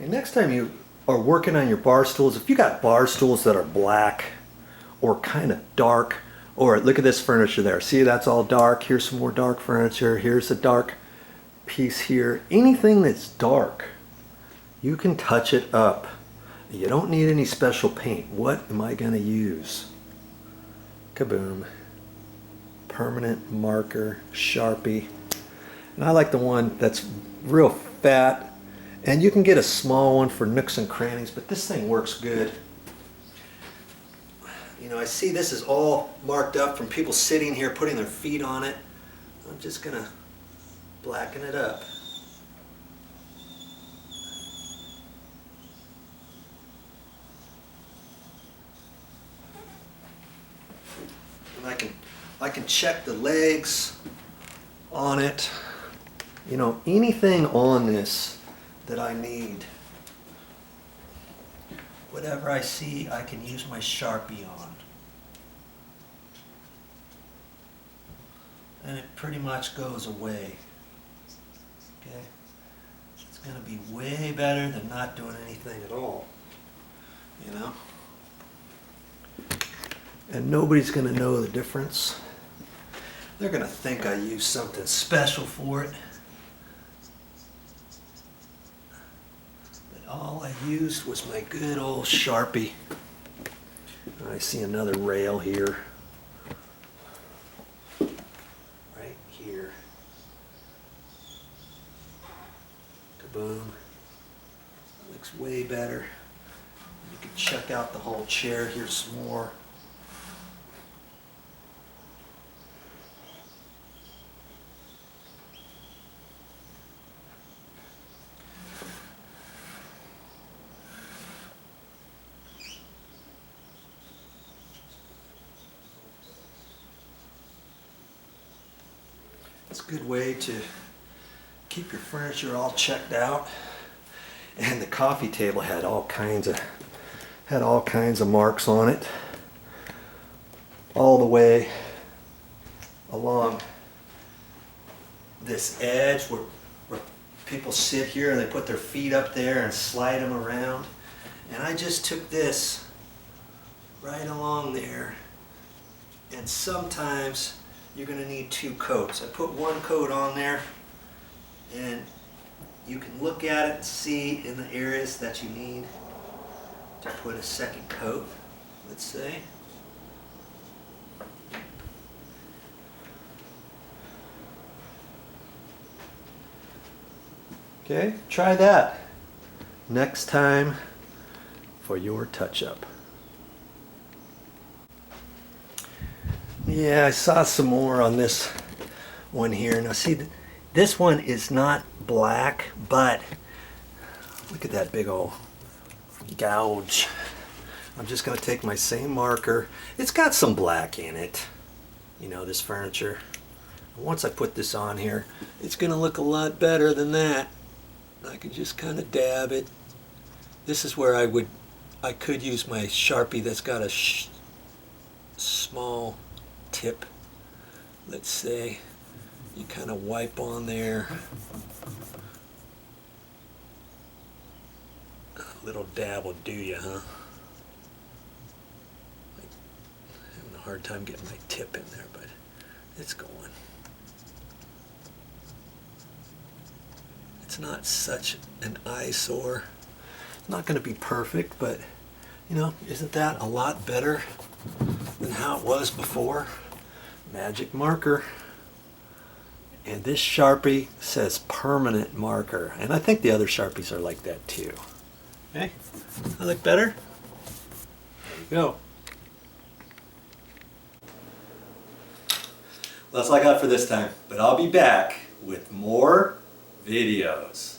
And next time you are working on your bar stools, if you got bar stools that are black or kind of dark, or look at this furniture there. See, that's all dark. Here's some more dark furniture. Here's a dark piece here. Anything that's dark, you can touch it up. You don't need any special paint. What am I going to use? Kaboom. Permanent marker, Sharpie. And I like the one that's real fat. And you can get a small one for nooks and crannies, but this thing works good. You know, I see this is all marked up from people sitting here putting their feet on it. I'm just going to blacken it up. And I can check the legs on it. You know, anything on this that I need. Whatever I see, I can use my Sharpie on. And it pretty much goes away. Okay? It's going to be way better than not doing anything at all. You know? And nobody's going to know the difference. They're going to think I used something special for it. But all I used was my good old Sharpie. I see another rail here. Right here. Kaboom. Looks way better. You can check out the whole chair. Here's some more. It's a good way to keep your furniture all checked out. And the coffee table had all kinds of marks on it, all the way along this edge where people sit here and they put their feet up there and slide them around. And I just took this right along there, and sometimes you're going to need 2 coats. I put 1 coat on there, and you can look at it and see in the areas that you need to put a 2nd coat, let's say. Okay, try that next time for your touch-up. Yeah, I saw some more on this one here. Now see, this one is not black, but look at that big old gouge. I'm just going to take my same marker. It's got some black in it, you know, this furniture. Once I put this on here, it's going to look a lot better than that. I can just kind of dab it. This is where I could use my Sharpie that's got a small tip. Let's say you kind of wipe on there. A little dab will do you, huh? I'm having a hard time getting my tip in there, but it's going. It's not such an eyesore. It's not going to be perfect, but you know, isn't that a lot better than how it was before? Magic marker. And this Sharpie says permanent marker. And I think the other Sharpies are like that too. Okay, I look better? There you go. Well, that's all I got for this time. But I'll be back with more videos.